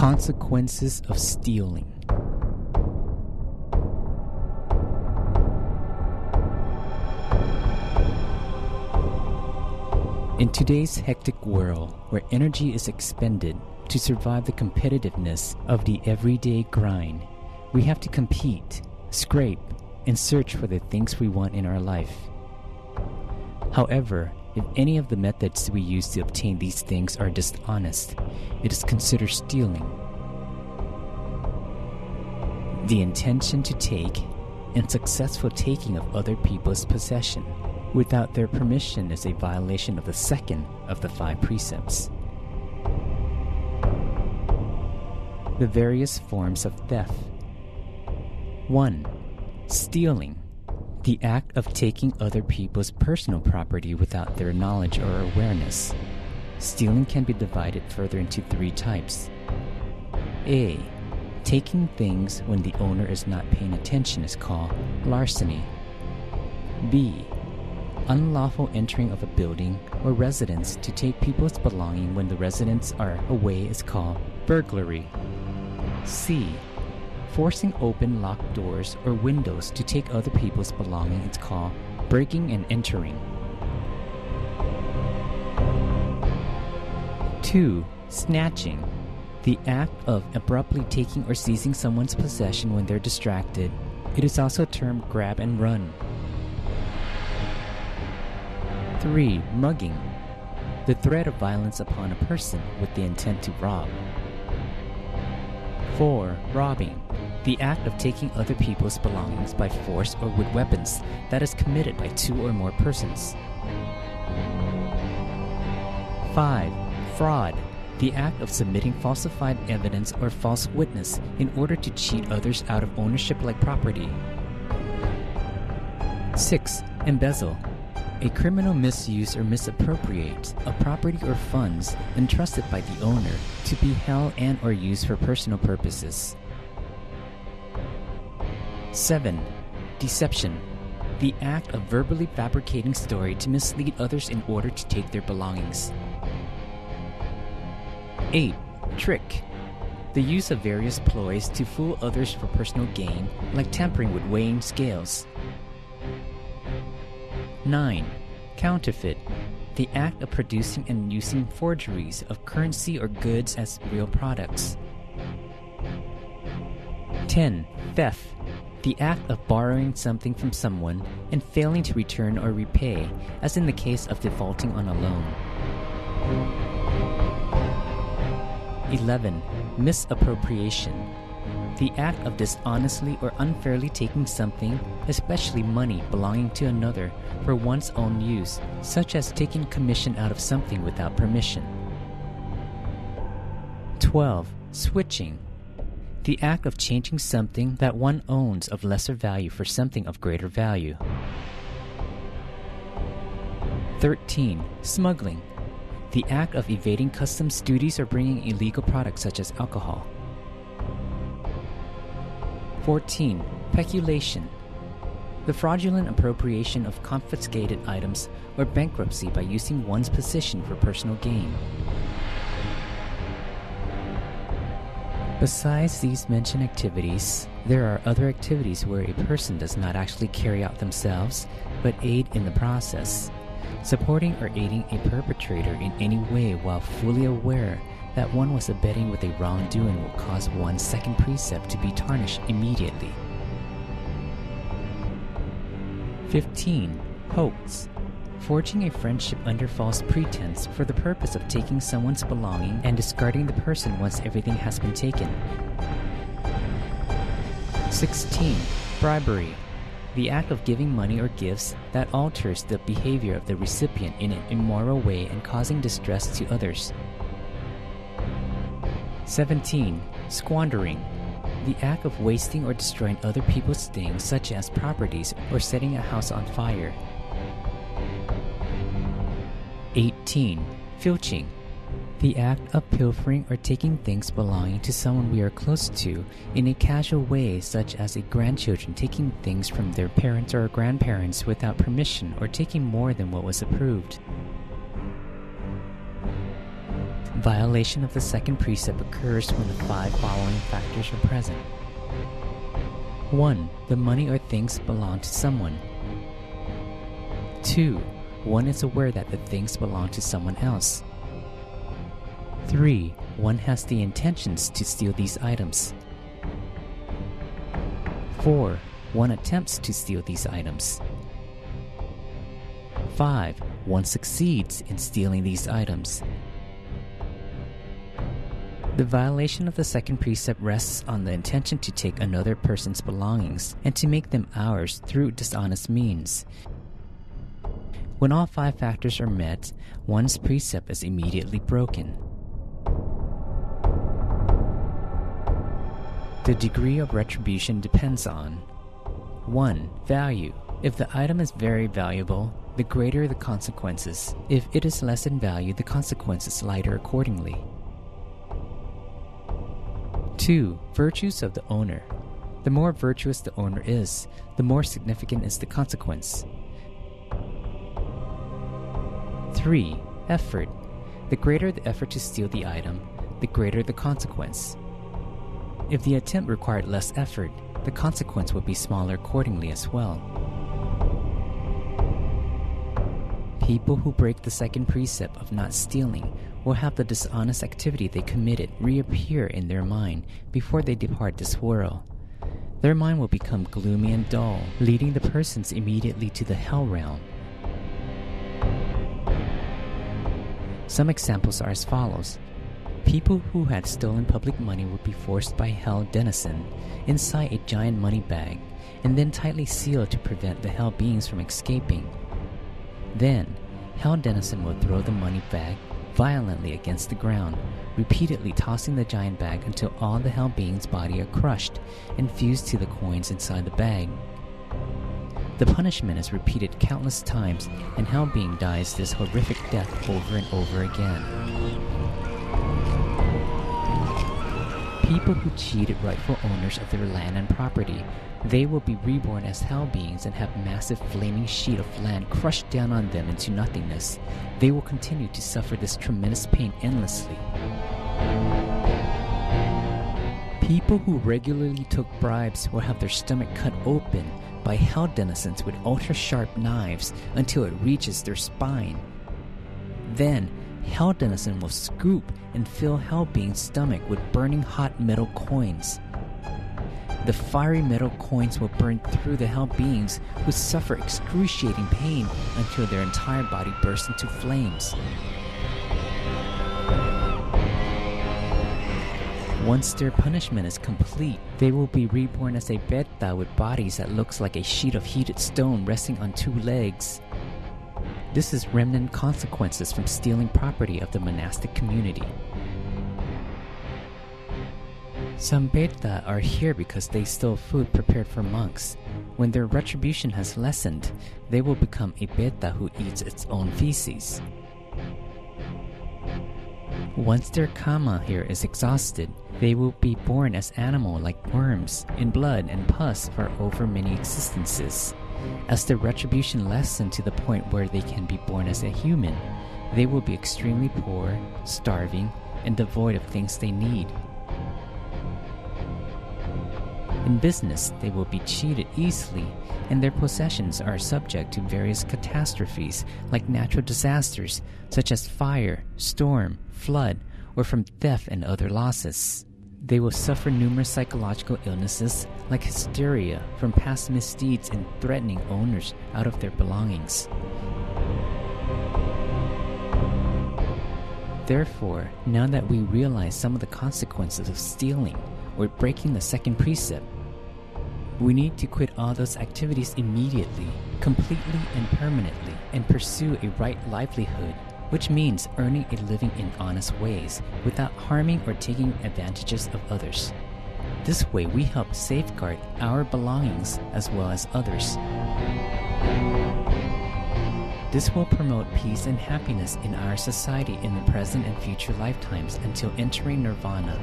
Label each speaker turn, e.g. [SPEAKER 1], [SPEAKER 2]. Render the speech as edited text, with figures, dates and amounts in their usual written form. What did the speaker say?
[SPEAKER 1] Consequences of stealing. In today's hectic world, where energy is expended to survive the competitiveness of the everyday grind, we have to compete, scrape, and search for the things we want in our life. However, if any of the methods we use to obtain these things are dishonest, it is considered stealing. The intention to take and successful taking of other people's possession without their permission is a violation of the second of the 5 precepts. The various forms of theft. 1. Stealing. The act of taking other people's personal property without their knowledge or awareness. Stealing can be divided further into 3 types. A. Taking things when the owner is not paying attention is called larceny. B. Unlawful entering of a building or residence to take people's belongings when the residents are away is called burglary. C. Forcing open locked doors or windows to take other people's belongings is called breaking and entering. 2. Snatching. The act of abruptly taking or seizing someone's possession when they're distracted. It is also termed grab and run. 3. Mugging. The threat of violence upon a person with the intent to rob. 4. Robbing. The act of taking other people's belongings by force or with weapons that is committed by 2 or more persons. 5. Fraud. The act of submitting falsified evidence or false witness in order to cheat others out of ownership like property. 6. Embezzle. A criminal misuse or misappropriates of property or funds entrusted by the owner to be held and or used for personal purposes. 7. Deception. The act of verbally fabricating story to mislead others in order to take their belongings. 8. Trick. The use of various ploys to fool others for personal gain, like tampering with weighing scales. 9. Counterfeit. The act of producing and using forgeries of currency or goods as real products. 10. Theft. The act of borrowing something from someone and failing to return or repay, as in the case of defaulting on a loan. 11. Misappropriation. The act of dishonestly or unfairly taking something, especially money belonging to another, for one's own use, such as taking commission out of something without permission. 12. Switching. The act of changing something that one owns of lesser value for something of greater value. 13. Smuggling. The act of evading customs duties or bringing illegal products such as alcohol. 14. Peculation. The fraudulent appropriation of confiscated items or bankruptcy by using one's position for personal gain. Besides these mentioned activities, there are other activities where a person does not actually carry out themselves, but aid in the process. Supporting or aiding a perpetrator in any way while fully aware that one was abetting with a wrongdoing will cause one's second precept to be tarnished immediately. 15. Hoax. Forging a friendship under false pretense for the purpose of taking someone's belonging and discarding the person once everything has been taken. 16. Bribery. The act of giving money or gifts that alters the behavior of the recipient in an immoral way and causing distress to others. 17. Squandering. The act of wasting or destroying other people's things such as properties or setting a house on fire. 18. Filching. The act of pilfering or taking things belonging to someone we are close to in a casual way, such as a grandchildren taking things from their parents or grandparents without permission or taking more than what was approved. Violation of the second precept occurs when the 5 following factors are present. 1. The money or things belong to someone. 2. One is aware that the things belong to someone else. 3. One has the intentions to steal these items. 4. One attempts to steal these items. 5. One succeeds in stealing these items. The violation of the second precept rests on the intention to take another person's belongings and to make them ours through dishonest means. When all 5 factors are met, one's precept is immediately broken. The degree of retribution depends on 1. Value. If the item is very valuable, the greater the consequences. If it is less in value, the consequences lighter accordingly. 2. Virtues of the owner. The more virtuous the owner is, the more significant is the consequence. 3. Effort. The greater the effort to steal the item, the greater the consequence. If the attempt required less effort, the consequence would be smaller accordingly as well. People who break the second precept of not stealing will have the dishonest activity they committed reappear in their mind before they depart this world. Their mind will become gloomy and dull, leading the persons immediately to the hell realm. Some examples are as follows. People who had stolen public money would be forced by hell denizen inside a giant money bag and then tightly sealed to prevent the hell beings from escaping. Then, hell denizen will throw the money bag violently against the ground, repeatedly tossing the giant bag until all the hell beings' body are crushed and fused to the coins inside the bag. The punishment is repeated countless times, and hell being dies this horrific death over and over again. People who cheated rightful owners of their land and property, they will be reborn as hell beings and have massive flaming sheet of land crushed down on them into nothingness. They will continue to suffer this tremendous pain endlessly. People who regularly took bribes will have their stomach cut open by hell denizens with ultra-sharp knives until it reaches their spine. Then, hell denizen will scoop and fill hell being's stomach with burning hot metal coins. The fiery metal coins will burn through the hell beings who suffer excruciating pain until their entire body bursts into flames. Once their punishment is complete, they will be reborn as a beta with bodies that looks like a sheet of heated stone resting on 2 legs. This is remnant consequences from stealing property of the monastic community. Some beta are here because they stole food prepared for monks. When their retribution has lessened, they will become a beta who eats its own feces. Once their karma here is exhausted, they will be born as animal like worms, in blood and pus for over many existences. As their retribution lessens to the point where they can be born as a human, they will be extremely poor, starving, and devoid of things they need. In business, they will be cheated easily, and their possessions are subject to various catastrophes like natural disasters such as fire, storm, flood, or from theft and other losses. They will suffer numerous psychological illnesses like hysteria from past misdeeds and threatening owners out of their belongings. Therefore, now that we realize some of the consequences of stealing or breaking the second precept, we need to quit all those activities immediately, completely and permanently, and pursue a right livelihood, which means earning a living in honest ways without harming or taking advantages of others. This way we help safeguard our belongings as well as others. This will promote peace and happiness in our society in the present and future lifetimes until entering nirvana.